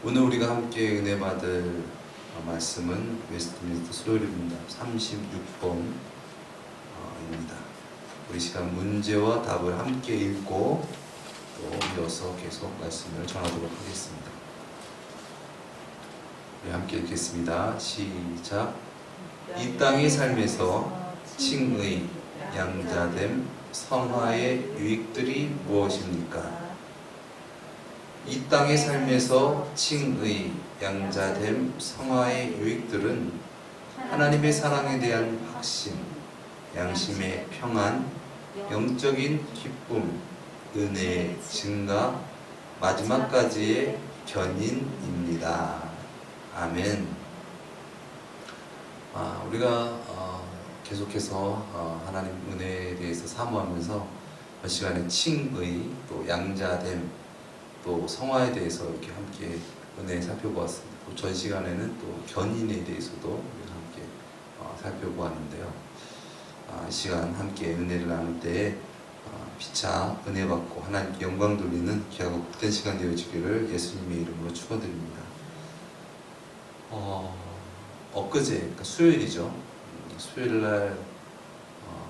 오늘 우리가 함께 은혜 받을 말씀은 웨스트민스터 소요리입니다. 36번입니다. 우리 시간 문제와 답을 함께 읽고 또 이어서 계속 말씀을 전하도록 하겠습니다. 우리 함께 읽겠습니다. 시작. 이 땅의 삶에서 칭의, 양자됨, 성화의 유익들이 무엇입니까? 이 땅의 삶에서 칭의, 양자됨, 성화의 유익들은 하나님의 사랑에 대한 확신, 양심의 평안, 영적인 기쁨, 은혜의 증가, 마지막까지의 견인입니다. 아멘. 우리가 계속해서 하나님 은혜에 대해서 사모하면서 이 시간에 칭의, 또 양자됨, 또 성화에 대해서 이렇게 함께 은혜 살펴보았습니다. 또 전 시간에는 또 견인에 대해서도 우리가 함께 살펴보았는데요. 이 시간 함께 은혜를 나눌 때에 피차 은혜 받고 하나님께 영광 돌리는 귀하고 복된 시간 되어지기를 예수님의 이름으로 축원드립니다. 엊그제, 그러니까 수요일이죠. 수요일날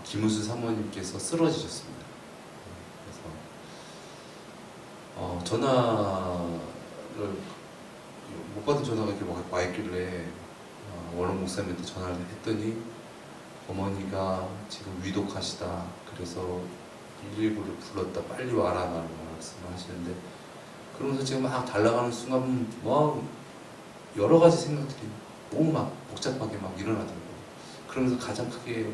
김우수 사모님께서 쓰러지셨습니다. 그래서 전화를 못 받은 전화가 이렇게 와 있길래 원로 목사님한테 전화를 했더니 어머니가 지금 위독하시다. 그래서 119를 불렀다. 빨리 와라라고 말씀하시는데, 그러면서 지금 막 달려가는 순간 뭐 여러 가지 생각들이 너무 막 복잡하게 막 일어나더라고요. 그러면서 가장 크게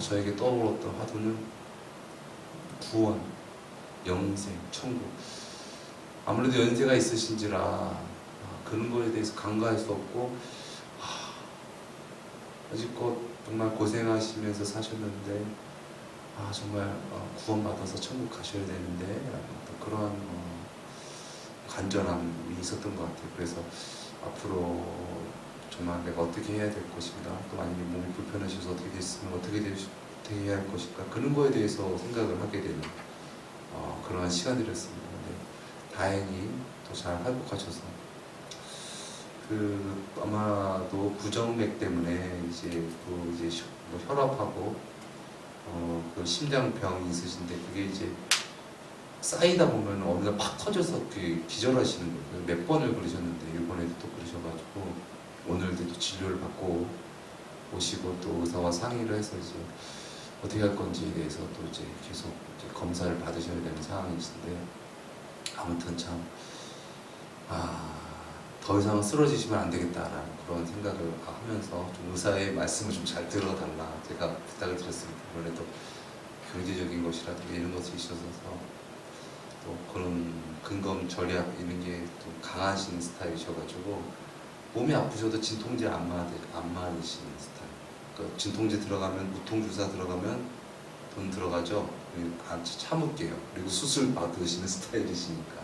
저에게 떠올랐던 화두는 구원, 영생, 천국. 아무래도 연세가 있으신지라 그런 거에 대해서 간과할 수 없고, 아직껏 정말 고생하시면서 사셨는데 정말 구원받아서 천국 가셔야 되는데 라는 그러한 간절함이 있었던 것 같아요. 그래서 앞으로 정말 내가 어떻게 해야 될 것인가, 또 만약에 몸이 불편하셔서 어떻게 됐으면 어떻게 해야 할 것인가, 그런 거에 대해서 생각을 하게 되는 그러한 시간들이었습니다. 근데 다행히 또 잘 회복하셔서 아마도 부정맥 때문에 이제 혈압하고 그 심장병이 있으신데, 그게 이제 쌓이다 보면 어느 날 팍 터져서 기절하시는 거예요. 몇 번을 그러셨는데 이번에도 또 그러셔가지고 오늘도 또 진료를 받고 오시고, 또 의사와 상의를 해서 이제 어떻게 할 건지에 대해서 또 이제 계속 이제 검사를 받으셔야 되는 상황이신데, 아무튼 참 더 이상 쓰러지시면 안 되겠다라는 그런 생각을 하면서 좀 의사의 말씀을 좀 잘 들어달라 제가 부탁을 드렸습니다. 아무래도 경제적인 것이라든가 이런 것이 있어서 또 그런 근검 절약 이런 게 좀 강하신 스타일이셔가지고, 몸이 아프셔도 진통제 안 맞으시는 스타일. 그러니까 진통제 들어가면, 무통주사 들어가면 돈 들어가죠. 참을게요. 그리고 수술 받으시는 스타일이시니까.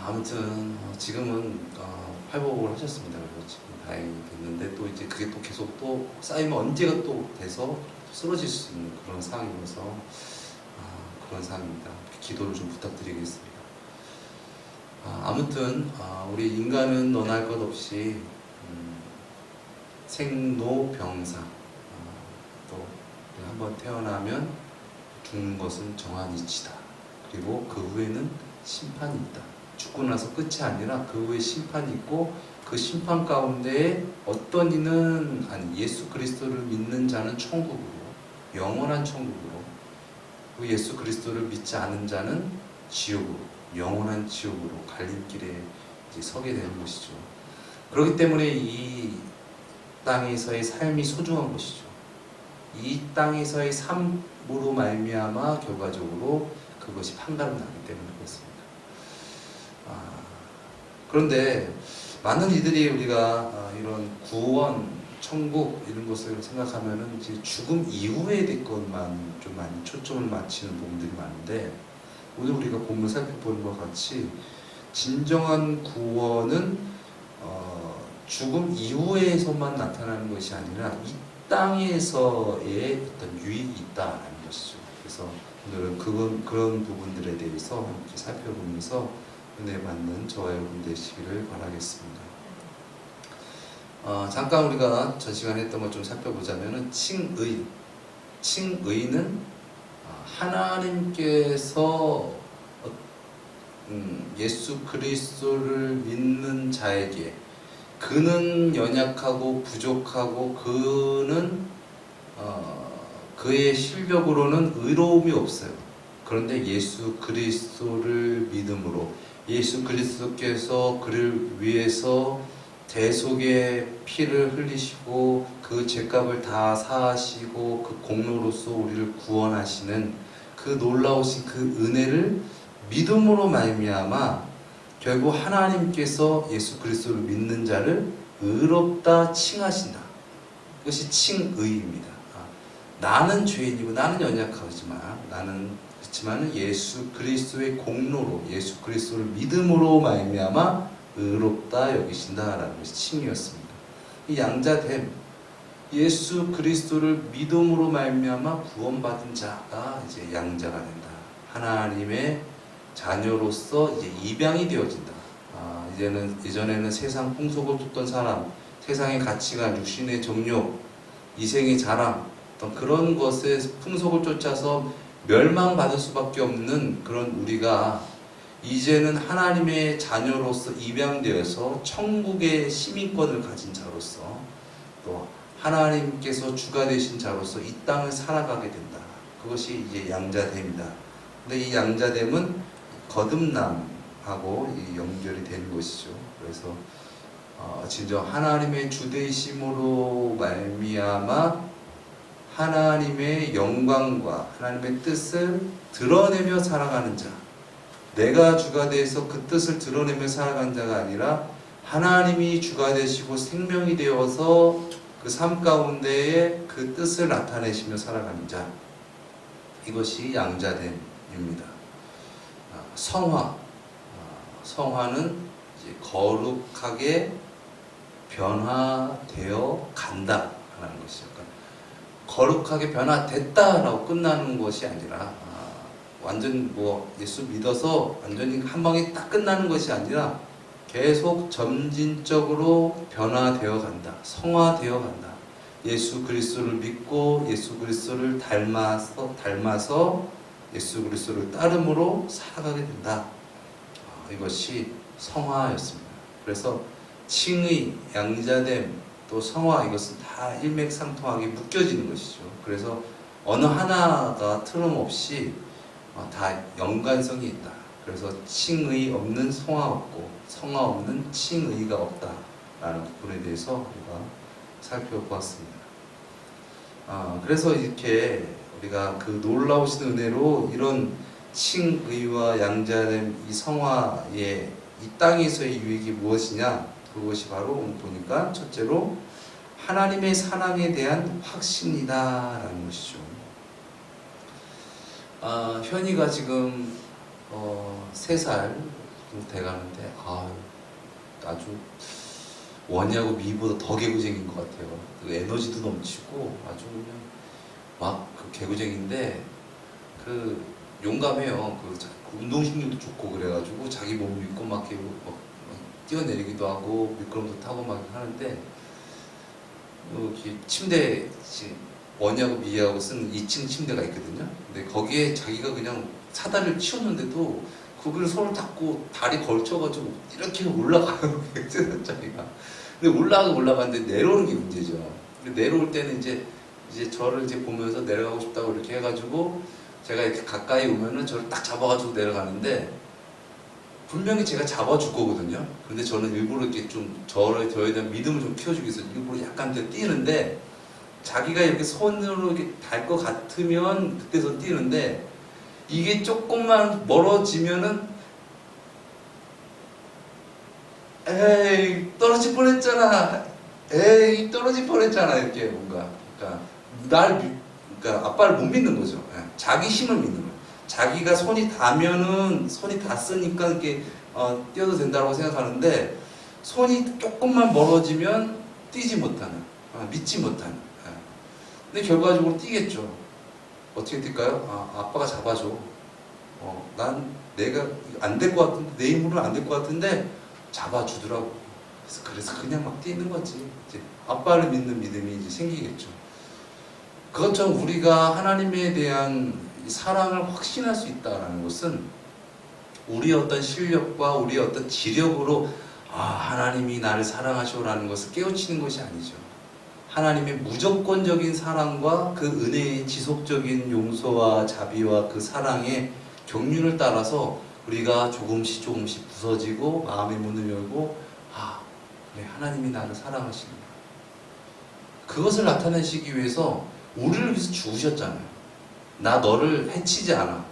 아무튼 지금은 회복을 하셨습니다. 그래서 지금 다행히 됐는데, 또 이제 그게 또 계속 또 쌓이면 언제가 또 돼서 쓰러질 수 있는 그런 상황이어서 그런 상황입니다. 기도를 좀 부탁드리겠습니다. 아무튼 우리 인간은 너나 할 것 없이 생로병사, 또 한번 태어나면 죽는 것은 정한 이치다. 그리고 그 후에는 심판이 있다. 죽고 나서 끝이 아니라 그 후에 심판이 있고, 그 심판 가운데 어떤 이는 예수 그리스도를 믿는 자는 천국으로, 영원한 천국으로, 그 예수 그리스도를 믿지 않은 자는 지옥으로, 영원한 지옥으로 갈림길에 이제 서게 되는 것이죠. 그렇기 때문에 이 땅에서의 삶이 소중한 것이죠. 이 땅에서의 삶으로 말미암아 결과적으로 그것이 판가름 나기 때문에 그렇습니다. 그런데 많은 이들이 우리가 이런 구원, 천국 이런 것을 생각하면은 이제 죽음 이후에 될 것만 좀 많이 초점을 맞추는 부분들이 많은데, 오늘 우리가 본문 살펴보는 것 같이 진정한 구원은 죽음 이후에서만 나타나는 것이 아니라 이 땅에서의 어떤 유익이 있다라는 것이죠. 그래서 오늘은 그런 부분들에 대해서 함께 살펴보면서 은혜 받는 저와 여러분 되시기를 바라겠습니다. 잠깐 우리가 전 시간에 했던 것 좀 살펴보자면은 칭의는 하나님께서 예수 그리스도를 믿는 자에게, 그는 연약하고 부족하고 그는 그의 실력으로는 의로움이 없어요. 그런데 예수 그리스도를 믿음으로, 예수 그리스도께서 그를 위해서 대속의 피를 흘리시고 그 죄값을 다 사하시고 그 공로로서 우리를 구원하시는 그 놀라우신 그 은혜를 믿음으로 말미암아 결국 하나님께서 예수 그리스도를 믿는 자를 의롭다 칭하신다. 그것이 칭의입니다. 나는 죄인이고 나는 연약하지만, 그렇지만 예수 그리스도의 공로로, 예수 그리스도를 믿음으로 말미암아 의롭다 여기신다라는 것이 칭의였습니다. 이 양자됨, 예수 그리스도를 믿음으로 말미암아 구원받은 자가 이제 양자가 된다. 하나님의 자녀로서 이제 입양이 되어진다. 예전에는 세상 풍속을 쫓던 사람, 세상의 가치관, 육신의 정욕, 이생의 자랑, 어떤 그런 것의 풍속을 쫓아서 멸망받을 수밖에 없는 그런 우리가 이제는 하나님의 자녀로서 입양되어서 천국의 시민권을 가진 자로서, 또 하나님께서 주가 되신 자로서 이 땅을 살아가게 된다. 그것이 이제 양자됨이다. 근데 이 양자됨은 거듭남하고 연결이 되는 것이죠. 그래서 진정 하나님의 주되심으로 말미암아 하나님의 영광과 하나님의 뜻을 드러내며 살아가는 자, 내가 주가 되어서 그 뜻을 드러내며 살아가는 자가 아니라 하나님이 주가 되시고 생명이 되어서 그 삶 가운데에 그 뜻을 나타내시며 살아가는 자, 이것이 양자됨입니다. 성화는 이제 거룩하게 변화되어 간다 라는 것이죠. 거룩하게 변화됐다라고 끝나는 것이 아니라, 완전 예수 믿어서 완전히 한 방에 딱 끝나는 것이 아니라 계속 점진적으로 변화되어 간다. 성화되어 간다. 예수 그리스도를 믿고 예수 그리스도를 닮아서 예수 그리스도를 따름으로 살아가게 된다. 이것이 성화였습니다. 그래서 칭의, 양자됨, 또 성화, 이것은 다 일맥상통하게 묶여지는 것이죠. 그래서 어느 하나가 틀림없이 다 연관성이 있다. 그래서 칭의 없는 성화 없고 성화 없는 칭의가 없다라는 부분에 대해서 우리가 살펴보았습니다. 그래서 이렇게 우리가 그 놀라우신 은혜로 이런 칭의와 양자됨, 이 성화의 이 땅에서의 유익이 무엇이냐? 그것이 바로 오늘 보니까 첫째로 하나님의 사랑에 대한 확신이다라는 것이죠. 현이가 지금 3살 돼가는데 아주 원희하고 미희보다 더 개구쟁이인 것 같아요. 그 에너지도 넘치고 아주 그냥 막 그 개구쟁이인데 그 용감해요. 그 운동신경도 좋고 그래가지고 자기 몸 믿고 막 뛰어내리기도 하고 미끄럼도 타고 막 하는데, 여기 침대, 원희하고 미희하고 쓴 2층 침대가 있거든요. 근데 거기에 자기가 그냥 사다리를 치웠는데도 거기를 손을 닦고 다리 걸쳐가지고 이렇게 올라가요. 100cm짜리가. 근데 올라가는데 내려오는 게 문제죠. 근데 내려올 때는 이제 저를 보면서 내려가고 싶다고 이렇게 해가지고 제가 이렇게 가까이 오면은 저를 딱 잡아가지고 내려가는데, 분명히 제가 잡아줄 거거든요. 근데 저는 일부러 이렇게 좀 저에 대한 믿음을 좀 키워주기 위해서 일부러 약간 뛰는데, 자기가 이렇게 손으로 이렇게 달 것 같으면 그때서 뛰는데, 이게 조금만 멀어지면은 에이 떨어질 뻔했잖아, 에이 떨어질 뻔했잖아, 이렇게 뭔가 그러니까 아빠를 못 믿는 거죠. 자기 힘을 믿는 거예요. 자기가 손이 닿았으니까 이렇게 뛰어도 된다고 생각하는데, 손이 조금만 멀어지면 뛰지 못하는, 믿지 못하는. 근데 결과적으로 뛰겠죠. 어떻게 뛸까요? 아빠가 잡아줘. 난 내가 안 될 것 같은데, 내 힘으로는 안 될 것 같은데 잡아주더라고. 그래서 그냥 막 뛰는 거지. 이제 아빠를 믿는 믿음이 이제 생기겠죠. 그것처럼 우리가 하나님에 대한 사랑을 확신할 수 있다는 것은 우리의 어떤 실력과 우리의 어떤 지력으로 하나님이 나를 사랑하시오라는 것을 깨우치는 것이 아니죠. 하나님의 무조건적인 사랑과 그 은혜의 지속적인 용서와 자비와 그 사랑의 경륜을 따라서 우리가 조금씩 부서지고 마음의 문을 열고 그래, 하나님이 나를 사랑하시는구나. 그것을 나타내시기 위해서 우리를 위해서 죽으셨잖아요. 나 너를 해치지 않아,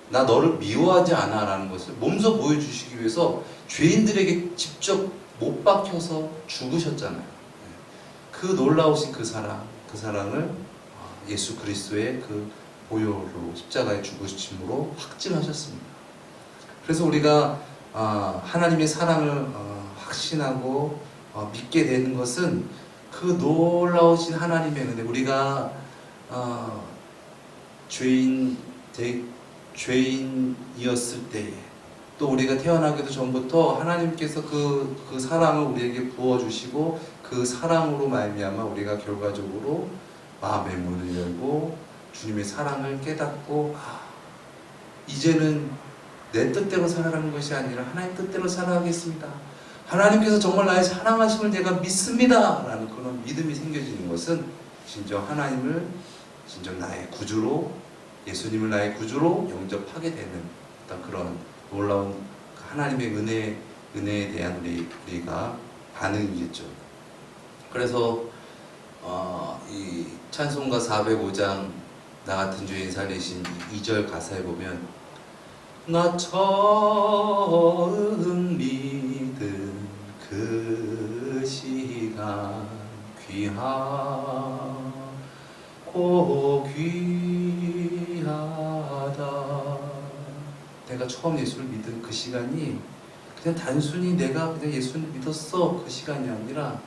나 너를 미워하지 않아 라는 것을 몸소 보여주시기 위해서 죄인들에게 직접 못 박혀서 죽으셨잖아요. 그 놀라우신 그 사랑을 예수 그리스도의 그 보혈로 십자가에 죽으심으로 확증하셨습니다. 그래서 우리가 하나님의 사랑을 확신하고 믿게 되는 것은 그 놀라우신 하나님의 은혜, 우리가 죄인이었을 때에, 또 우리가 태어나기도 전부터 하나님께서 그 사랑을 우리에게 부어주시고 그 사랑으로 말미암아 우리가 결과적으로 마음의 문을 열고 주님의 사랑을 깨닫고 이제는 내 뜻대로 살아가는 것이 아니라 하나님 뜻대로 살아가겠습니다. 하나님께서 정말 나의 사랑하심을 내가 믿습니다 라는 그런 믿음이 생겨지는 것은 진정 하나님을 진정 나의 구주로, 예수님을 나의 구주로 영접하게 되는 어떤 그런 놀라운 하나님의 은혜에 대한 우리가 반응이겠죠. 그래서 이 찬송가 405장 나 같은 죄인 살리신 2절 가사에 보면 나 처음 믿은 그 시간 귀하고 귀하다. 내가 처음 예수를 믿은 그 시간이 그냥 단순히 내가 그냥 예수를 믿었어 그 시간이 아니라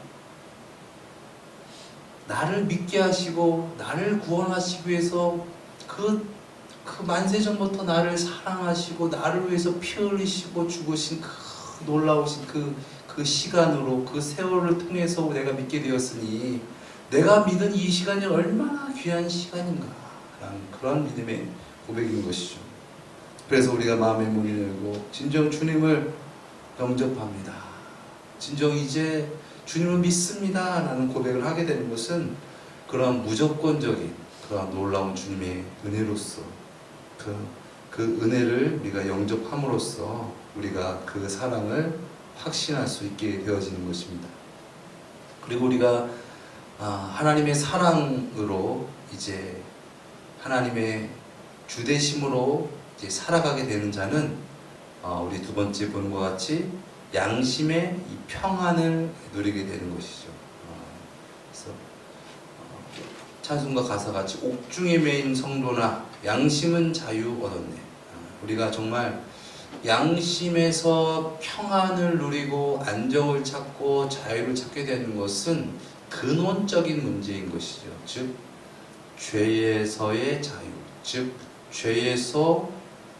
나를 믿게 하시고 나를 구원하시기 위해서 그 만세전부터 나를 사랑하시고 나를 위해서 피 흘리시고 죽으신 그 놀라우신 그 시간으로, 그 세월을 통해서 내가 믿게 되었으니 내가 믿은 이 시간이 얼마나 귀한 시간인가 라는 그런 믿음의 고백인 것이죠. 그래서 우리가 마음의 문을 열고 진정 주님을 영접합니다, 진정 이제 주님을 믿습니다 라는 고백을 하게 되는 것은 그러한 무조건적인 그러한 놀라운 주님의 은혜로서 그 은혜를 우리가 영접함으로써 우리가 그 사랑을 확신할 수 있게 되어지는 것입니다. 그리고 우리가 하나님의 사랑으로 이제 하나님의 주되심으로 이제 살아가게 되는 자는 우리 두 번째 보는 것 같이 양심의 이 평안을 누리게 되는 것이죠. 그래서 찬송가 가사같이 옥중에 매인 성도나 양심은 자유 얻었네. 우리가 정말 양심에서 평안을 누리고 안정을 찾고 자유를 찾게 되는 것은 근원적인 문제인 것이죠. 즉 죄에서의 자유, 즉 죄에서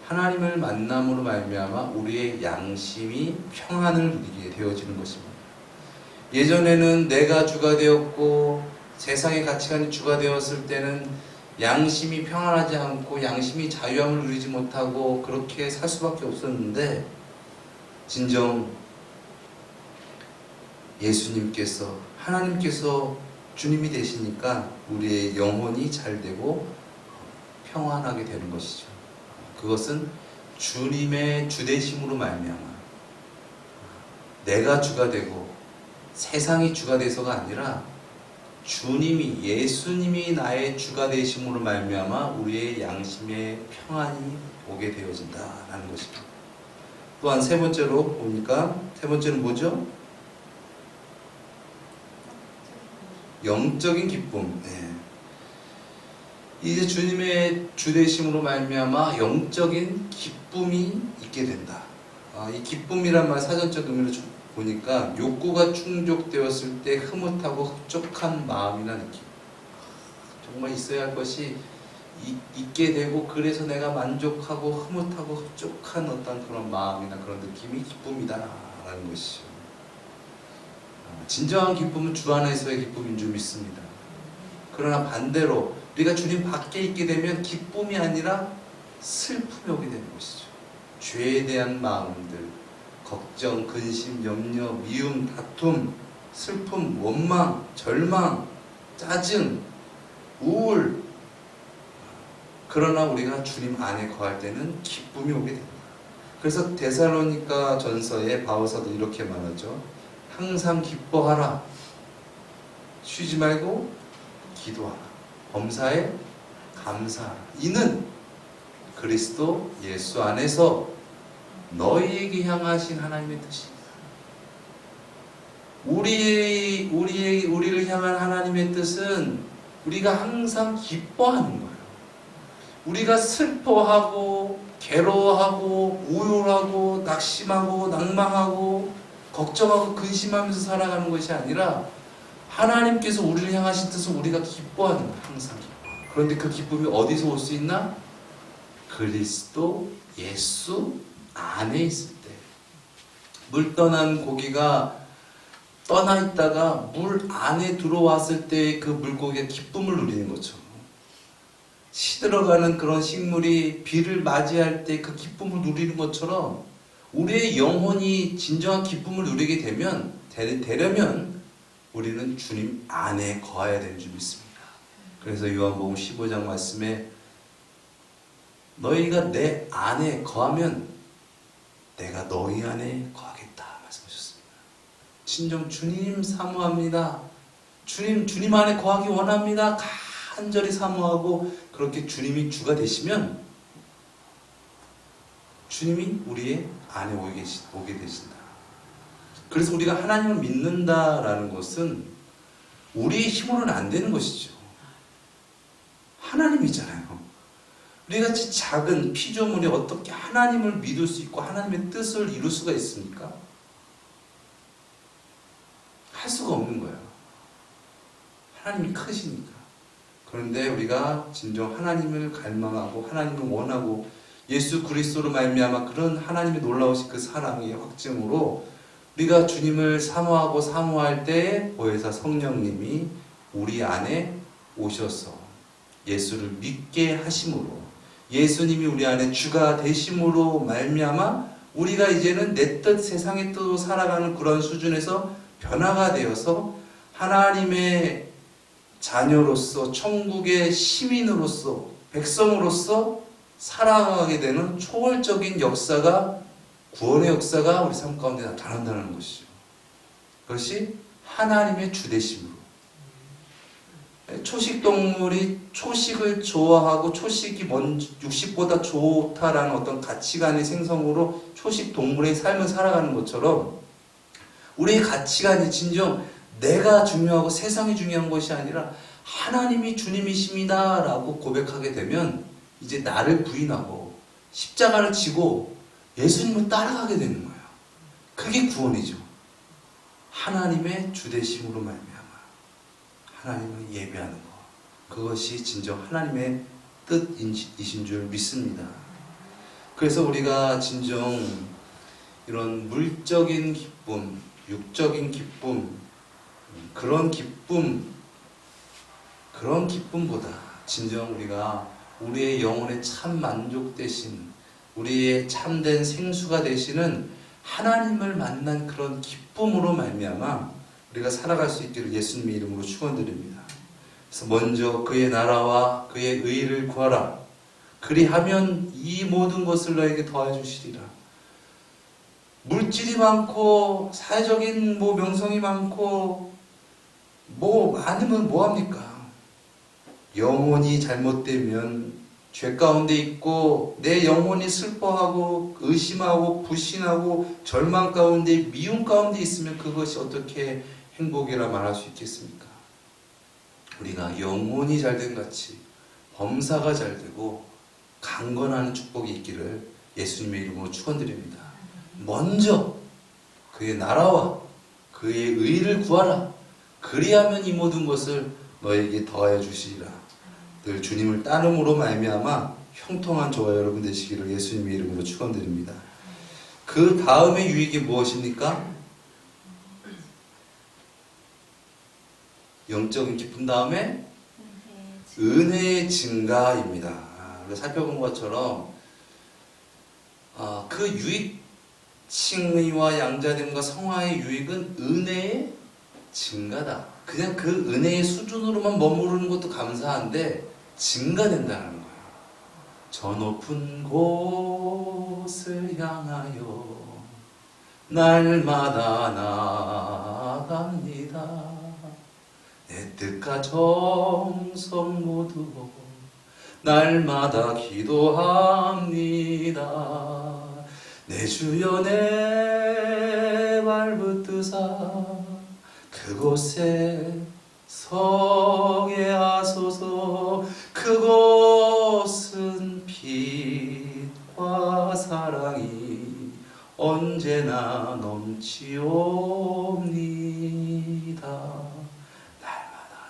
하나님을 만남으로 말미암아 우리의 양심이 평안을 누리게 되어지는 것입니다. 예전에는 내가 주가 되었고 세상의 가치관이 주가 되었을 때는 양심이 평안하지 않고 양심이 자유함을 누리지 못하고 그렇게 살 수밖에 없었는데, 진정 예수님께서, 하나님께서 주님이 되시니까 우리의 영혼이 잘 되고 평안하게 되는 것이죠. 그것은 주님의 주되심으로 말미암아 내가 주가 되고 세상이 주가 돼서가 아니라 주님이, 예수님이 나의 주가 되심으로 말미암아 우리의 양심에 평안이 오게 되어진다라는 것입니다. 또한 세 번째로 보니까, 세 번째는 뭐죠? 영적인 기쁨. 이제 주님의 주되심으로 말미암아 영적인 기쁨이 있게 된다. 이 기쁨이란 말 사전적 의미로 보니까 욕구가 충족되었을 때 흐뭇하고 흡족한 마음이나 느낌, 정말 있어야 할 것이 있게 되고 그래서 내가 만족하고 흐뭇하고 흡족한 어떤 그런 마음이나 그런 느낌이 기쁨이다라는 것이죠. 진정한 기쁨은 주 안에서의 기쁨인 줄 믿습니다. 그러나 반대로 우리가 주님 밖에 있게 되면 기쁨이 아니라 슬픔이 오게 되는 것이죠. 죄에 대한 마음들, 걱정, 근심, 염려, 미움, 다툼, 슬픔, 원망, 절망, 짜증, 우울. 그러나 우리가 주님 안에 거할 때는 기쁨이 오게 됩니다. 그래서 데살로니가 전서에 바울사도 이렇게 말하죠. 항상 기뻐하라. 쉬지 말고 기도하라. 범사에 감사하라. 이는 그리스도 예수 안에서 너희에게 향하신 하나님의 뜻이다. 우리를 향한 하나님의 뜻은 우리가 항상 기뻐하는 거예요. 우리가 슬퍼하고 괴로워하고 우울하고 낙심하고 낭망하고 걱정하고 근심하면서 살아가는 것이 아니라 하나님께서 우리를 향하신 뜻은 우리가 기뻐하는 거예요. 항상 기뻐. 그런데 그 기쁨이 어디서 올 수 있나? 그리스도 예수 안에 있을 때. 물 떠난 고기가 떠나 있다가 물 안에 들어왔을 때 그 물고기가 기쁨을 누리는 것처럼, 시들어가는 그런 식물이 비를 맞이할 때 그 기쁨을 누리는 것처럼 우리의 영혼이 진정한 기쁨을 누리게 되려면 우리는 주님 안에 거해야 되는 줄 믿습니다. 그래서 요한복음 15장 말씀에 너희가 내 안에 거하면 내가 너희 안에 거하겠다 말씀하셨습니다. 진정 주님 사모합니다. 주님 안에 거하기 원합니다. 간절히 사모하고 그렇게 주님이 주가 되시면 주님이 우리의 안에 오게 되신다. 그래서 우리가 하나님을 믿는다라는 것은 우리의 힘으로는 안 되는 것이죠. 하나님이잖아요. 우리가 작은 피조물이 어떻게 하나님을 믿을 수 있고 하나님의 뜻을 이룰 수가 있습니까? 할 수가 없는 거예요. 하나님이 크시니까. 그런데 우리가 진정 하나님을 갈망하고 하나님을 원하고 예수 그리스도로 말미암아 그런 하나님의 놀라우신 그 사랑의 확증으로 우리가 주님을 사모하고 사모할 때 보혜사 성령님이 우리 안에 오셔서 예수를 믿게 하심으로, 예수님이 우리 안에 주가 되심으로 말미암아 우리가 이제는 내 뜻 세상의 뜻으로 살아가는 그런 수준에서 변화가 되어서 하나님의 자녀로서 천국의 시민으로서 백성으로서 살아가게 되는 초월적인 역사가, 구원의 역사가 우리 삶 가운데 나타난다는 것이죠. 그것이 하나님의 주되심으로. 초식동물이 초식을 좋아하고 초식이 육식보다 좋다라는 어떤 가치관의 생성으로 초식동물의 삶을 살아가는 것처럼 우리의 가치관이 진정 내가 중요하고 세상이 중요한 것이 아니라 하나님이 주님이십니다 라고 고백하게 되면 이제 나를 부인하고 십자가를 지고 예수님을 따라가게 되는 거예요. 그게 구원이죠. 하나님의 주되심으로 말미암아 하나님을 예배하는 것, 그것이 진정 하나님의 뜻이신 줄 믿습니다. 그래서 우리가 진정 이런 물적인 기쁨, 육적인 기쁨, 그런 기쁨보다 진정 우리가 우리의 영혼에 참 만족되신, 우리의 참된 생수가 되시는 하나님을 만난 그런 기쁨으로 말미암아 우리가 살아갈 수 있기를 예수님의 이름으로 축원드립니다. 그래서 먼저 그의 나라와 그의 의를 구하라. 그리하면 이 모든 것을 너에게 더해 주시리라. 물질이 많고 사회적인 명성이 많고 많으면 뭐합니까? 영혼이 잘못되면 죄 가운데 있고 내 영혼이 슬퍼하고 의심하고 불신하고 절망 가운데 미움 가운데 있으면 그것이 어떻게 행복이라 말할 수 있겠습니까? 우리가 영혼이 잘된 같이 범사가 잘되고 강건하는 축복이 있기를 예수님의 이름으로 축원드립니다. 먼저 그의 나라와 그의 의를 구하라. 그리하면 이 모든 것을 너에게 더하여 주시리라. 늘 주님을 따름으로 말미암아 형통한 저와 여러분 되시기를 예수님의 이름으로 축원드립니다. 그 다음의 유익이 무엇입니까? 영적인 기쁨 다음에 은혜의 증가입니다. 우리가 살펴본 것처럼 그 유익, 칭의와 양자됨과 성화의 유익은 은혜의 증가다. 그냥 그 은혜의 수준으로만 머무르는 것도 감사한데 증가된다는 거예요. 저 높은 곳을 향하여 날마다 나아갑니다. 내 뜻과 정성 모두 날마다 기도합니다. 내 주여 내 발붙드사 그곳에 서게 하소서. 그곳은 빛과 사랑이 언제나 넘치옵니다.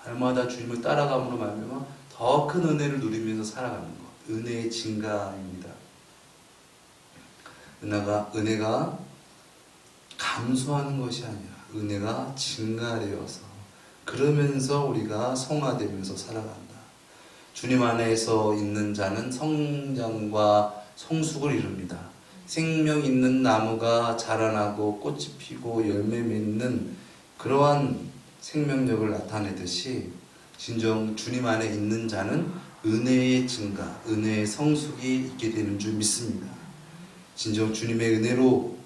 날마다 주님을 따라감으로 말미암아 더 큰 은혜를 누리면서 살아가는 것, 은혜의 증가입니다. 은혜가 감소하는 것이 아니라 은혜가 증가되어서 그러면서 우리가 성화되면서 살아간다. 주님 안에서 있는 자는 성장과 성숙을 이룹니다. 생명 있는 나무가 자라나고 꽃이 피고 열매 맺는 그러한 생명력을 나타내듯이 진정 주님 안에 있는 자는 은혜의 증가, 은혜의 성숙이 있게 되는 줄 믿습니다. 진정 주님의 은혜로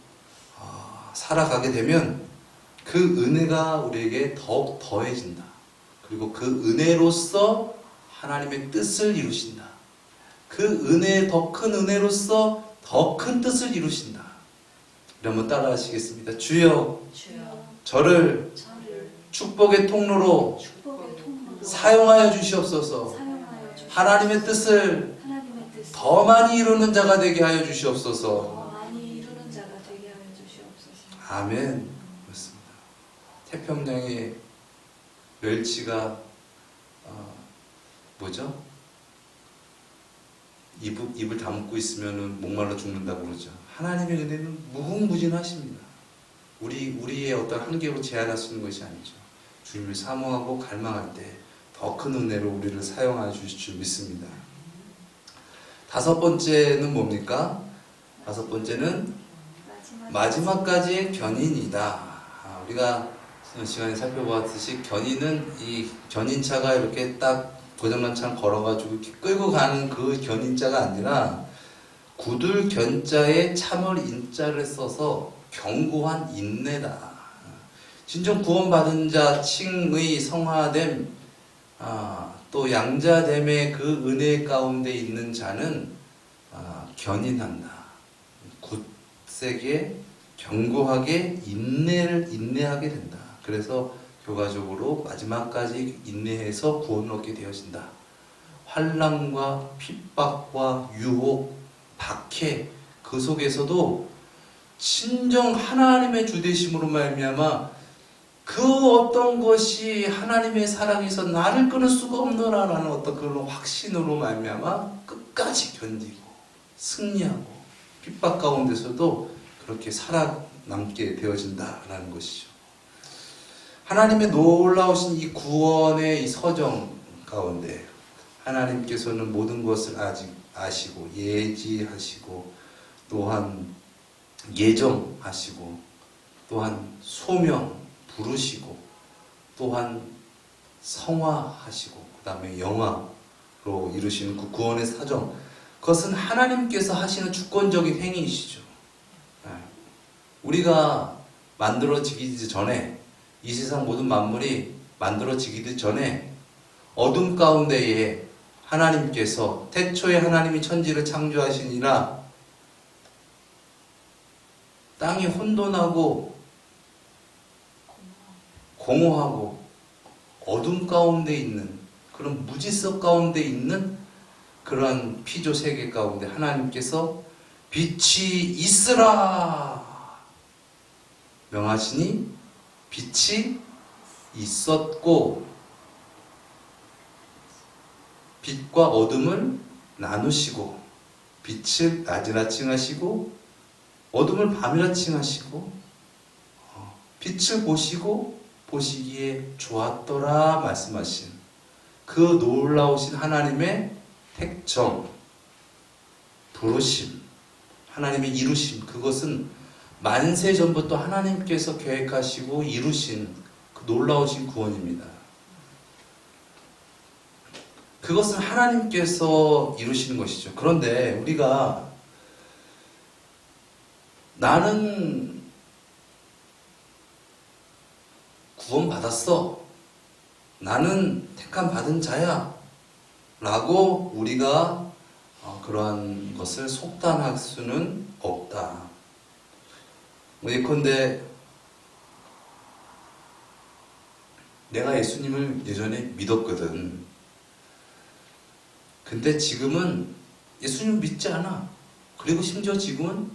살아가게 되면 그 은혜가 우리에게 더욱 더해진다. 그리고 그 은혜로서 하나님의 뜻을 이루신다. 그 은혜의 더 큰 은혜로서 더 큰 뜻을 이루신다. 한번 따라 하시겠습니다. 주여, 저를 축복의 통로로 사용하여 주시옵소서. 하나님의 뜻을 더 많이 이루는 자가 되게 하여 주시옵소서. 아멘. 그렇습니다. 태평양의 멸치가 입을 다물고 있으면 목말라 죽는다고 그러죠. 하나님의 은혜는 무궁무진하십니다. 우리의 어떤 한계로 제한할 수 있는 것이 아니죠. 주님을 사모하고 갈망할 때 더 큰 은혜로 우리를 사용하여 주실 줄 믿습니다. 다섯 번째는 뭡니까? 다섯 번째는 마지막까지의 견인이다. 우리가 시간에 살펴보았듯이 견인은 이 견인차가 이렇게 딱 고장난처럼 걸어가지고 이렇게 끌고 가는 그 견인자가 아니라 굳을 견자에 참을 인자를 써서 견고한 인내다. 진정 구원받은 자, 칭의, 성화됨, 또 양자됨의 그 은혜 가운데 있는 자는 견인한다. 굳세게, 견고하게 인내하게 된다. 그래서 결과적으로 마지막까지 인내해서 구원을 얻게 되어진다. 환난과 핍박과 유혹, 박해 그 속에서도 진정 하나님의 주되심으로 말미암아 그 어떤 것이 하나님의 사랑에서 나를 끊을 수가 없노라라는 어떤 그런 확신으로 말미암아 끝까지 견디고 승리하고 핍박 가운데서도 그렇게 살아남게 되어진다라는 것이죠. 하나님의 놀라우신 이 구원의 이 서정 가운데 하나님께서는 모든 것을 아시고 예지하시고 또한 예정하시고 또한 소명 부르시고 또한 성화하시고 그 다음에 영화로 이루시는 그 구원의 사정, 그것은 하나님께서 하시는 주권적인 행위이시죠. 우리가 만들어지기 전에, 이 세상 모든 만물이 만들어지기도 전에 어둠 가운데에 하나님께서 태초에 하나님이 천지를 창조하시니라 땅이 혼돈하고 공허하고 어둠 가운데 있는 그런 무지석 가운데 있는 그러한 피조 세계 가운데 하나님께서 빛이 있으라 명하시니 빛이 있었고 빛과 어둠을 나누시고 빛을 낮이라 칭하시고 어둠을 밤이라 칭하시고 빛을 보시고 보시기에 좋았더라 말씀하신 그 놀라우신 하나님의 택정, 부르심, 하나님의 이루심, 그것은 만세 전부터 하나님께서 계획하시고 이루신 그 놀라우신 구원입니다. 그것은 하나님께서 이루시는 것이죠. 그런데 우리가 나는 구원받았어, 나는 택함 받은 자야 라고 우리가 그러한 것을 속단할 수는 없다. 예컨대 내가 예수님을 예전에 믿었거든. 근데 지금은 예수님 믿지 않아. 그리고 심지어 지금은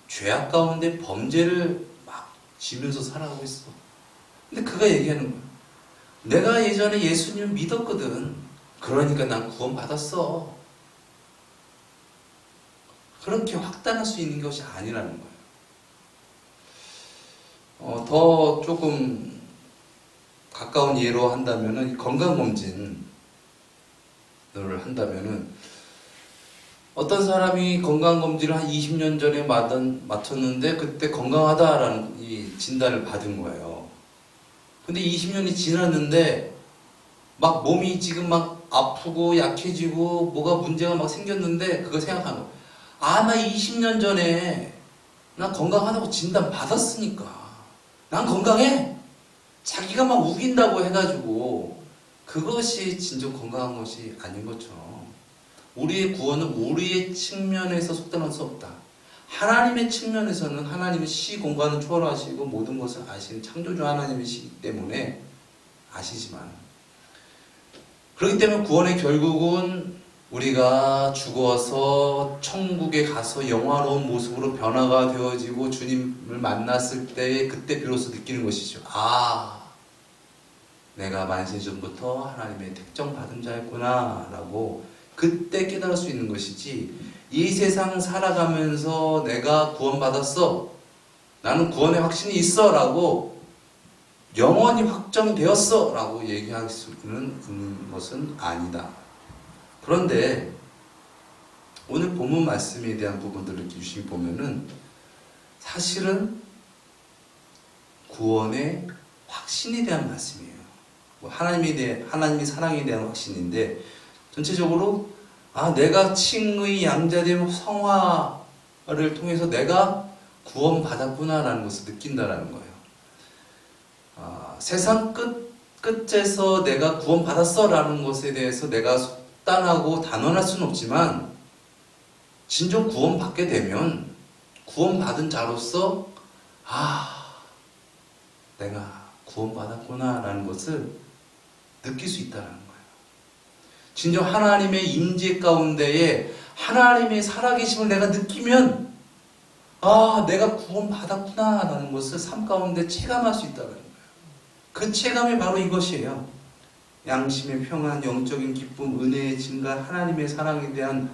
죄악 가운데 범죄를 막 지면서 살아가고 있어. 근데 그가 얘기하는 거야. 내가 예전에 예수님 믿었거든. 그러니까 난 구원받았어. 그렇게 확단할 수 있는 것이 아니라는 거예요. 더 조금 가까운 예로 한다면은 건강검진을 한다면은 어떤 사람이 건강검진을 한 20년 전에 맡았는데 그때 건강하다라는 이 진단을 받은 거예요. 근데 20년이 지났는데 막 몸이 지금 막 아프고 약해지고 뭐가 문제가 막 생겼는데 그거 생각하는 거예요. 아, 나 20년 전에 나 건강하다고 진단 받았으니까 난 건강해. 자기가 막 우긴다고 해가지고 그것이 진정 건강한 것이 아닌 것처럼 우리의 구원은 우리의 측면에서 속단할 수 없다. 하나님의 측면에서는 하나님의 시공간을 초월하시고 모든 것을 아시는 창조주 하나님이시기 때문에 아시지만, 그렇기 때문에 구원의 결국은 우리가 죽어서 천국에 가서 영화로운 모습으로 변화가 되어지고 주님을 만났을 때 그때 비로소 느끼는 것이죠. 아, 내가 만세 전부터 하나님의 택정받은 자였구나 라고 그때 깨달을 수 있는 것이지, 이 세상 살아가면서 내가 구원받았어, 나는 구원의 확신이 있어 라고 영원히 확정되었어 라고 얘기할 수는 있는 것은 아니다. 그런데 오늘 본문 말씀에 대한 부분들을 유심히 보면은 사실은 구원의 확신에 대한 말씀이에요. 하나님의 사랑에 대한 확신인데, 전체적으로 내가 칭의 양자됨 성화를 통해서 내가 구원받았구나라는 것을 느낀다라는 거예요. 세상 끝에서 내가 구원받았어라는 것에 대해서 내가 속단하고 단언할 수는 없지만, 진정 구원받게 되면 구원받은 자로서 내가 구원받았구나라는 것을 느낄 수 있다는 거예요. 진정 하나님의 임재 가운데에 하나님의 살아계심을 내가 느끼면 내가 구원받았구나라는 것을 삶 가운데 체감할 수 있다는 거예요. 그 체감이 바로 이것이에요. 양심의 평안, 영적인 기쁨, 은혜의 증가, 하나님의 사랑에 대한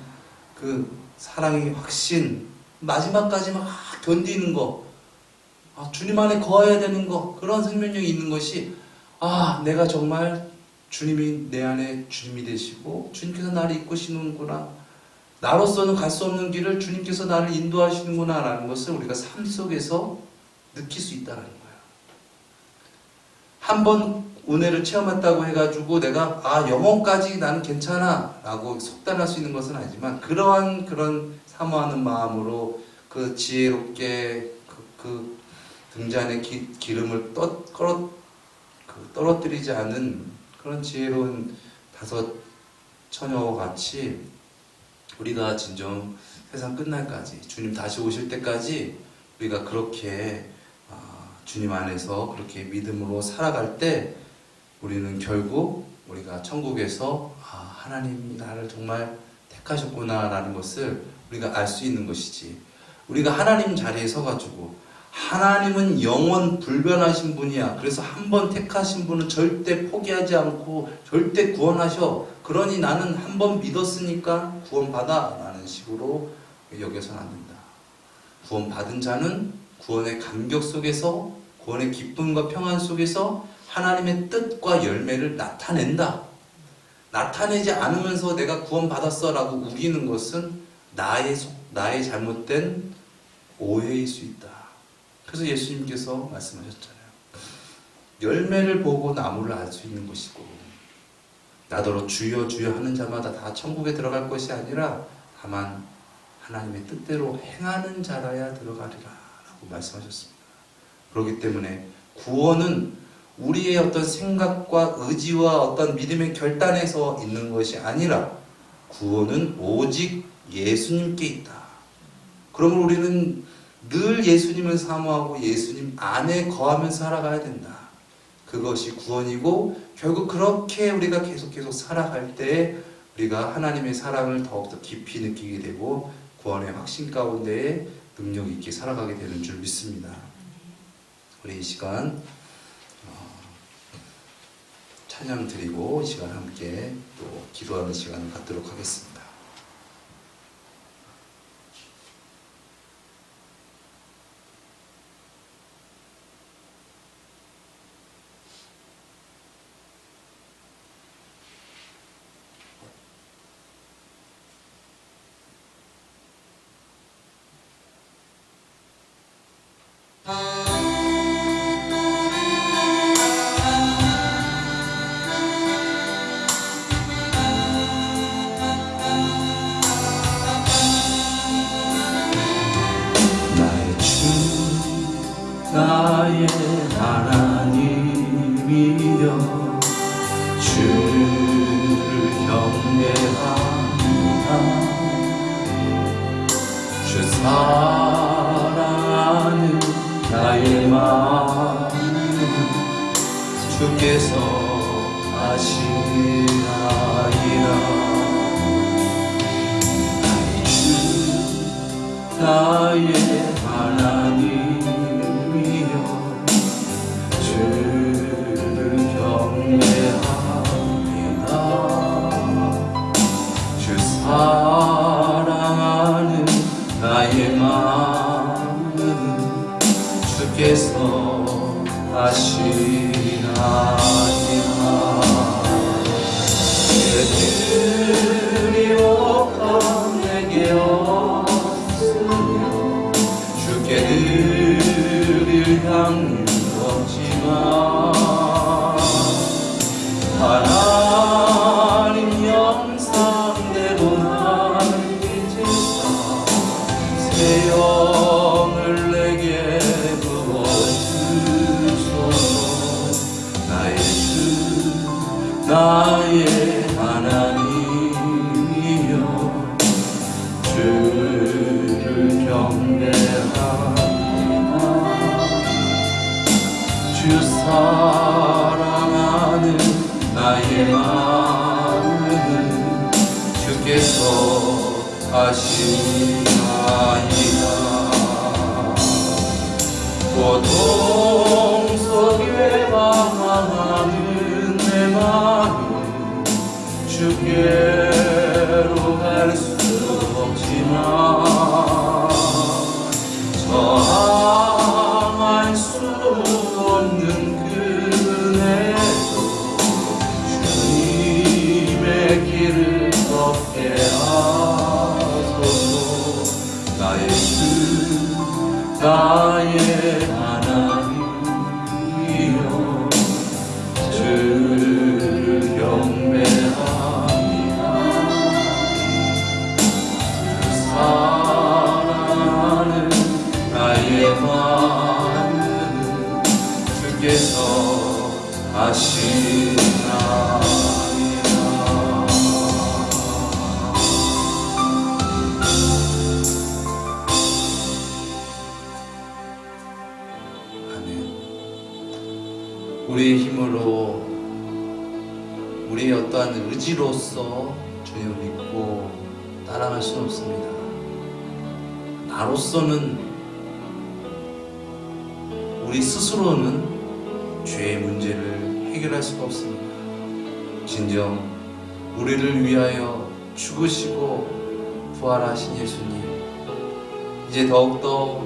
그 사랑의 확신, 마지막까지 막 견디는 거, 주님 안에 거해야 되는 거, 그런 생명력이 있는 것이 내가 정말 주님이 내 안에 주님이 되시고 주님께서 나를 이끄시는구나, 나로서는 갈 수 없는 길을 주님께서 나를 인도하시는구나 라는 것을 우리가 삶 속에서 느낄 수 있다는 거예요. 한번 은혜를 체험했다고 해가지고 내가 영혼까지 나는 괜찮아 라고 속단할 수 있는 것은 아니지만, 그런 사모하는 마음으로 그 지혜롭게 그 등잔에 기름을 떨어뜨리지 않은 그런 지혜로운 다섯 처녀와 같이 우리가 진정 세상 끝날까지, 주님 다시 오실 때까지 우리가 그렇게 주님 안에서 그렇게 믿음으로 살아갈 때 우리는 결국 우리가 천국에서 하나님이 나를 정말 택하셨구나 라는 것을 우리가 알 수 있는 것이지, 우리가 하나님 자리에 서가지고 하나님은 영원 불변하신 분이야. 그래서 한 번 택하신 분은 절대 포기하지 않고 절대 구원하셔. 그러니 나는 한 번 믿었으니까 구원받아 라는 식으로 여겨서는 안 된다. 구원받은 자는 구원의 감격 속에서, 구원의 기쁨과 평안 속에서 하나님의 뜻과 열매를 나타낸다. 나타내지 않으면서 내가 구원받았어 라고 우기는 것은 나의 잘못된 오해일 수 있다. 그래서 예수님께서 말씀하셨잖아요. 열매를 보고 나무를 알 수 있는 것이고, 나더러 주여 주여 하는 자마다 다 천국에 들어갈 것이 아니라 다만 하나님의 뜻대로 행하는 자라야 들어가리라 라고 말씀하셨습니다. 그렇기 때문에 구원은 우리의 어떤 생각과 의지와 어떤 믿음의 결단에서 있는 것이 아니라 구원은 오직 예수님께 있다. 그러면 우리는 늘 예수님을 사모하고 예수님 안에 거하면서 살아가야 된다. 그것이 구원이고, 결국 그렇게 우리가 계속 살아갈 때 우리가 하나님의 사랑을 더욱더 깊이 느끼게 되고 구원의 확신 가운데에 능력 있게 살아가게 되는 줄 믿습니다. 우리 이 시간 찬양 드리고 이 시간 함께 또 기도하는 시간을 갖도록 하겠습니다. 나의 하나님이여 주를 경배합니다. 주 사랑하는 나의 마음은 주께서 아시나이다. 나의 하나님 사랑하는 나의 마음은 주께서 아시나이다. 그들이 오까 내게 없으며 주께 들을 향유 없지만 하나님 영상대로 나를 지사 새 영을 내게 부어주소서. 나의 주 나의 하나님이여 주를 경배합니다. 주 사랑하는 나의 마음은 주께서 아시나이다. 고통 속에 방황하는 내 마음 주께로 갈 수 없지만 저항할 수 없는 그네도 주님의 길을 걷게 하소서. 나의 주 나의 하나님이여 주를 경배합니다. 주 사랑하는 나의 마음은 주께서 아시나이다. 우리의 힘으로, 우리의 어떠한 의지로서 주님을 믿고 따라갈 수는 없습니다. 나로서는 우리 스스로는 죄의 문제를 해결할 수가 없습니다. 진정 우리를 위하여 죽으시고 부활하신 예수님, 이제 더욱더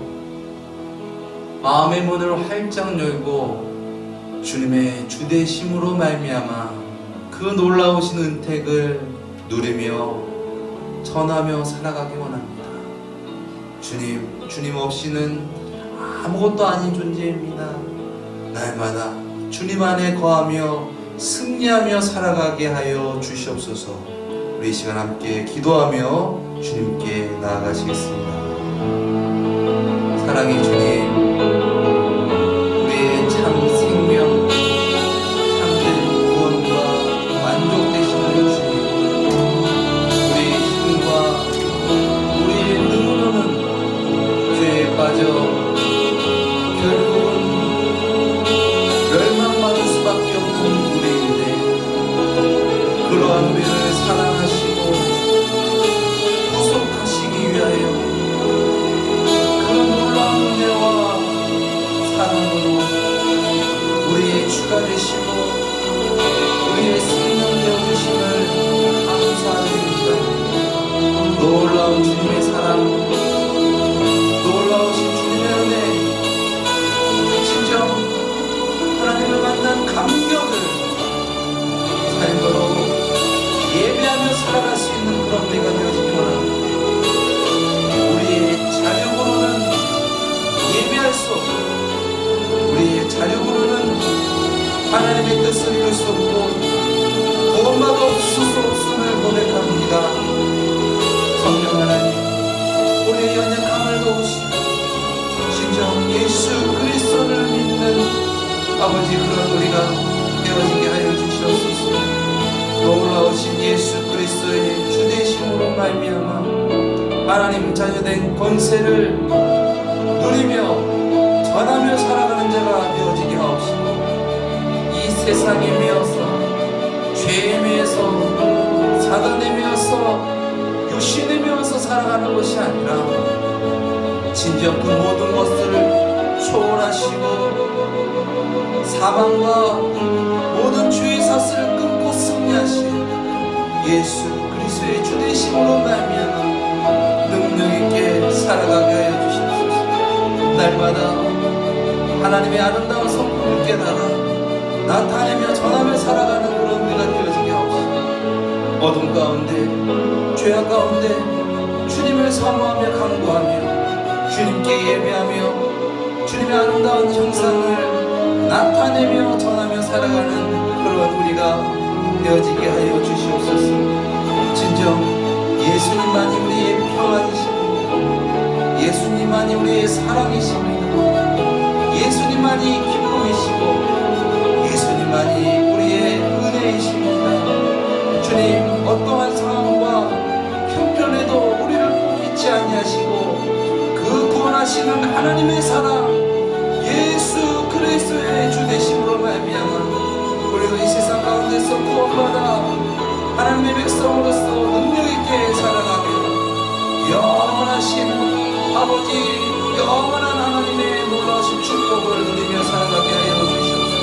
마음의 문을 활짝 열고 주님의 주되심으로 말미암아 그 놀라우신 은택을 누리며 전하며 살아가기 원합니다. 주님 없이는 아무것도 아닌 존재입니다. 날마다 주님 안에 거하며 승리하며 살아가게 하여 주시옵소서. 우리 이 시간 함께 기도하며 주님께 나아가시겠습니다. 사랑의 주님, 우리의 참 생명, 참된 구원과 만족 되시는 주님, 우리의 힘과 우리의 능력은 죄에 빠져 결국은 멸망받을 수밖에 없는 우리인데, 그러한 우리를 사랑하시고 구속하시기 위하여 그 놀라운 은혜와 사랑으로 우리의 주가 되시고 우리의 생명 되어주심을 감사드립니다. 놀라운 주님의 사랑, 놀라우신 주님의 은혜, 진정 하나님을 만난 감격을 삶으로 예배하며 살아갈 수 있는 그런 때가 되어지기 원합니다. 우리의 자력으로는 예배할 수 없고, 우리의 자력으로는 하나님의 뜻을 이룰 수 없고 구원받아 없을 수 없음을 고백합니다. 성령 하나님, 우리의 연약함을 도우시고 진정 예수 그리스도를 믿는 아버지 그런 우리가 되어지게 하여 주시옵소서. 놀라우신 예수 그리스도의 주되심으로 말미암아 하나님 자녀된 권세를 누리며 전하며 살아가는 자가 되어지게 하옵시고, 이 세상에 매여서 죄에 매여서 사단에 매여서 육신에 매여서 살아가는 것이 아니라 진정 그 모든 것을 초월하시고 사망과 모든 죄의 사슬을 끊고 승리하신 예수 그리스도의 주되심으로 말미암아 능력 있게 살아가게 하여 주시옵소서. 날마다 하나님의 아름다운 성품을 깨달아 나타내며 전하며 살아가는 그런 우리가 되어지게 하옵소서. 어둠 가운데 죄악 가운데 주님을 사모하며 간구하며 주님께 예배하며 주님의 아름다운 형상을 나타내며 전하며 살아가는 그런 우리가 되어지게 하여 주시옵소서. 진정 예수님만이 우리의 평안이십니다. 예수님만이 우리의 사랑이십니다. 예수님만이 기쁨이시고 예수님만이 우리의 은혜이십니다. 주님, 어떠한 상황과 형편에도 우리를 포기치 아니하시고 그 구원하시는 하나님의 사랑 예수 그리스도의 주되심으로 말미암아 우리도 이 세상 가운데서 구원받아 하나님의 백성으로서 능력있게 살아가며 영원하신 아버지, 영원한 하나님의 놀라우신 축복을 누리며 살아가게 하여 주시옵소서.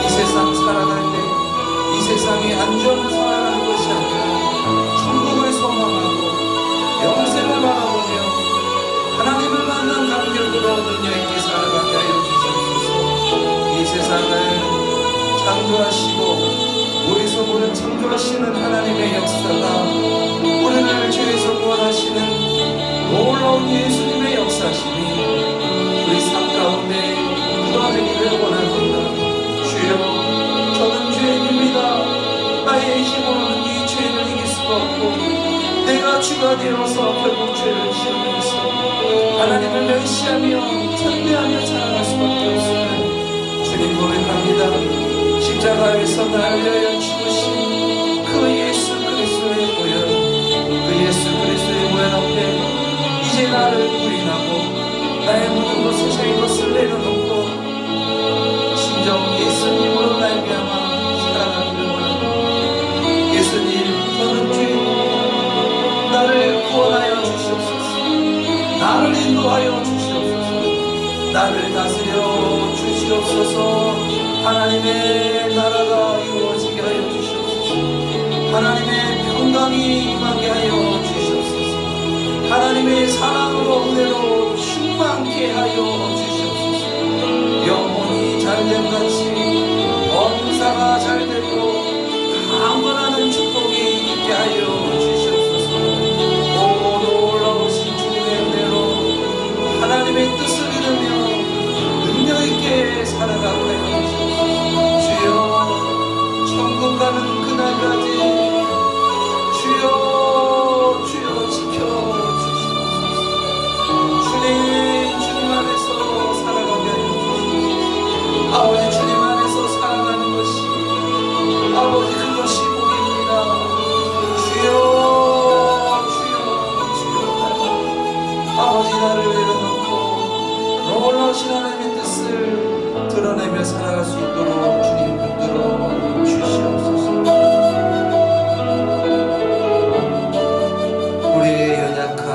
이 세상 살아갈 때 이 세상에 안전을 살아가는 것이 아니라 천국을 소망하고 영생을 바라보며 하나님을 만난 감격으로 능력있게 살아가게 하여 주시옵소서. 이 세상을 창조하시고 우리 소문을 창조하시는 하나님의 역사가 우리를 죄에서 구원하시는 놀라운 예수님의 역사심이 우리 삶 가운데 묻어지기를 원합니다. 주여, 저는 죄인입니다. 나의 힘으로는 이 죄를 이길 수가 없고 내가 주가 되어서 결국 죄를 지으면서 하나님을 멸시하며 천대하며 살아갈 수밖에 없음을 주님 고백합니다. 십자가에서 나를 위하여 죽으신 그 예수 그리스도의 보혈, 그 예수 그리스도의 보혈 앞에 이제 나를 부인하고 나의 모든 것 세상의 것을 내려놓고 진정 예수님으로 말미암아 살아가기를 원합니다. 예수님, 저는 죄인, 나를 구원하여 주시옵소서. 나를 인도하여 주시옵소서. 나를 다스려 주시옵소서. 하나님의 나라가 이루어지게 하여 주시옵소서. 하나님의 평강이 임하게 하여 주시옵소서. 하나님의 사랑으로 은혜로 충만케 하여 주시옵소서. 영혼이 잘됨 같이 범사가 잘되고 강건하는 축복이 있게 하여 주시옵소서. 오 놀라우신 주님의 은혜로 하나님의 뜻을 이루며 능력 있게 살아가고 하여 주시옵소서. 주여 천국 가는 그날까지 주여 지켜주시옵소서. 주님 안에서 살아가게 하여 주시옵소서. 아버지 주님 안에서 살아가는 것이 아버지 그것이 복입니다. 주여 아버지 나를 내려놓고 놀라우신 하나님의 뜻을 드러내며 살아갈 수 있도록 주님 붙들어 주시옵소서. 우리의 연약함,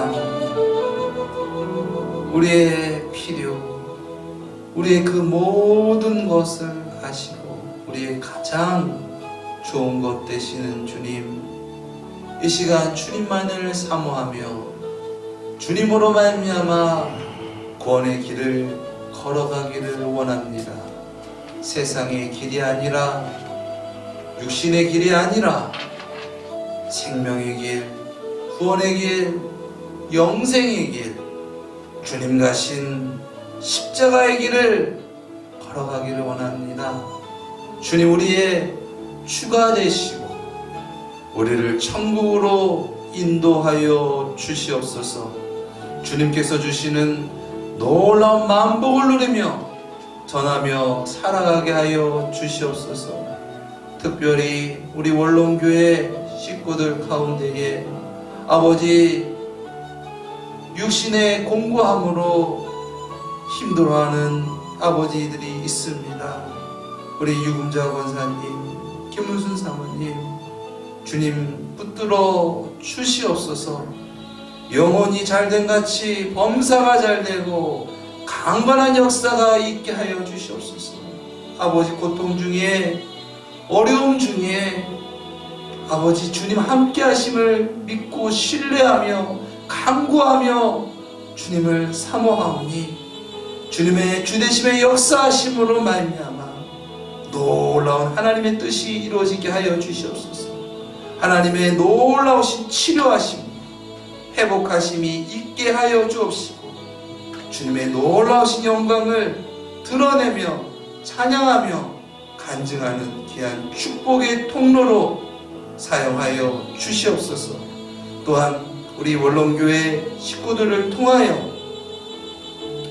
우리의 필요, 우리의 그 모든 것을 아시고 우리의 가장 좋은 것 되시는 주님, 이 시간 주님만을 사모하며 주님으로 말미암아 구원의 길을 걸어가기를 원합니다. 세상의 길이 아니라 육신의 길이 아니라 생명의 길, 구원의 길, 영생의 길, 주님 가신 십자가의 길을 걸어가기를 원합니다. 주님 우리의 주가 되시고 우리를 천국으로 인도하여 주시옵소서. 주님께서 주시는 놀라운 만복을 누리며 전하며 살아가게 하여 주시옵소서. 특별히 우리 원롱교회 식구들 가운데에 아버지 육신의 공고함으로 힘들어하는 아버지들이 있습니다. 우리 유금자 권사님, 김문순 사모님, 주님 붙들어 주시옵소서. 영혼이 잘된 같이 범사가 잘되고 강건한 역사가 있게 하여 주시옵소서. 아버지 고통 중에 어려움 중에 아버지 주님 함께 하심을 믿고 신뢰하며 간구하며 주님을 사모하오니 주님의 주되심의 역사하심으로 말미암아 놀라운 하나님의 뜻이 이루어지게 하여 주시옵소서. 하나님의 놀라우신 치료하심, 회복하심이 있게 하여 주옵시고 주님의 놀라우신 영광을 드러내며 찬양하며 간증하는 귀한 축복의 통로로 사용하여 주시옵소서. 또한 우리 원롱교회 식구들을 통하여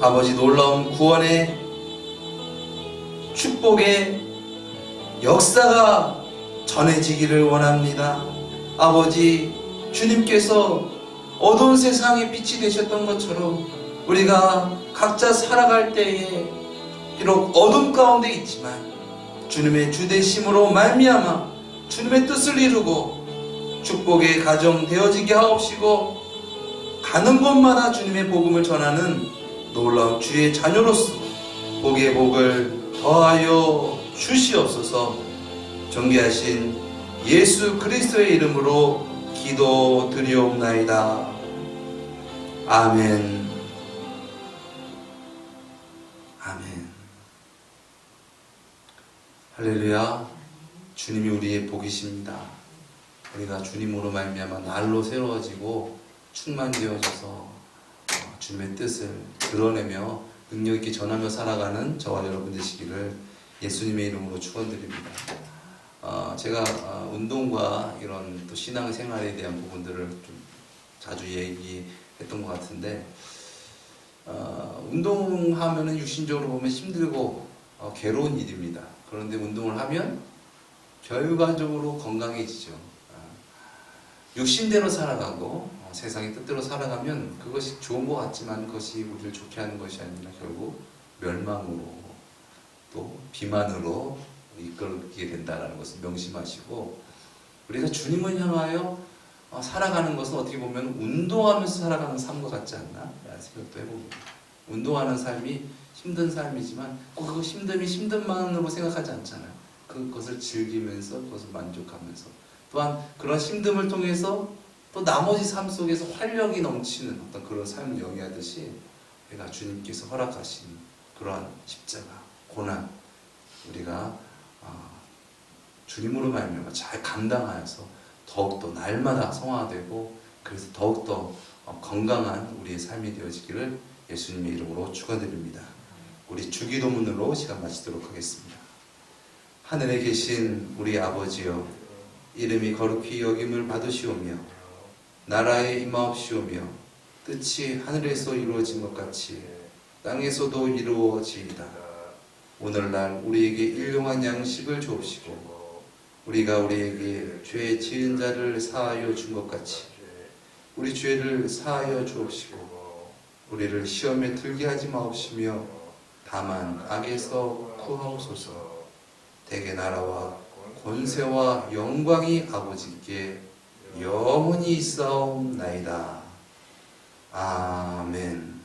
아버지 놀라운 구원의 축복의 역사가 전해지기를 원합니다. 아버지 주님께서 어두운 세상에 빛이 되셨던 것처럼 우리가 각자 살아갈 때에 비록 어둠 가운데 있지만 주님의 주되심으로 말미암아 주님의 뜻을 이루고 축복의 가정 되어지게 하옵시고 가는 곳마다 주님의 복음을 전하는 놀라운 주의 자녀로서 복의 복을 더하여 주시옵소서. 존귀하신 예수 그리스도의 이름으로 기도드리옵나이다. 아멘. 아멘. 할렐루야. 주님이 우리의 복이십니다. 우리가 주님으로 말미암아 날로 새로워지고 충만되어져서 주님의 뜻을 드러내며 능력 있게 전하며 살아가는 저와 여러분 되시기를 예수님의 이름으로 축원드립니다. 제가 운동과 이런 또 신앙생활에 대한 부분들을 좀 자주 얘기했던 것 같은데, 운동하면은 육신적으로 보면 힘들고 괴로운 일입니다. 그런데 운동을 하면 결과적으로 건강해지죠. 육신대로 살아가고 세상의 뜻대로 살아가면 그것이 좋은 것 같지만 그것이 우리를 좋게 하는 것이 아니라 결국 멸망으로 또 비만으로 이끌게 된다는 것을 명심하시고, 우리가 주님을 향하여 살아가는 것은 어떻게 보면 운동하면서 살아가는 삶과 같지 않나? 라는 생각도 해봅니다. 운동하는 삶이 힘든 삶이지만 꼭 그거 힘듦이 힘듦만으로 생각하지 않잖아요. 그것을 즐기면서 그것을 만족하면서 또한 그런 힘듦을 통해서 또 나머지 삶 속에서 활력이 넘치는 어떤 그런 삶을 영위하듯이 우리가 주님께서 허락하신 그러한 십자가, 고난 우리가 주님으로 말미암아 잘 감당하여서 더욱더 날마다 성화되고 그래서 더욱더 건강한 우리의 삶이 되어지기를 예수님의 이름으로 축원드립니다. 우리 주기도문으로 시간 마치도록 하겠습니다. 하늘에 계신 우리 아버지여, 이름이 거룩히 여김을 받으시오며 나라에 임하옵시오며 뜻이 하늘에서 이루어진 것 같이 땅에서도 이루어지이다. 오늘날 우리에게 일용할 양식을 주옵시고 우리가 우리에게 죄 지은 자를 사하여 준 것 같이 우리 죄를 사하여 주옵시고 우리를 시험에 들게 하지 마옵시며 다만 악에서 구하옵소서. 대개 나라와 권세와 영광이 아버지께 영원히 있사옵나이다. 아멘.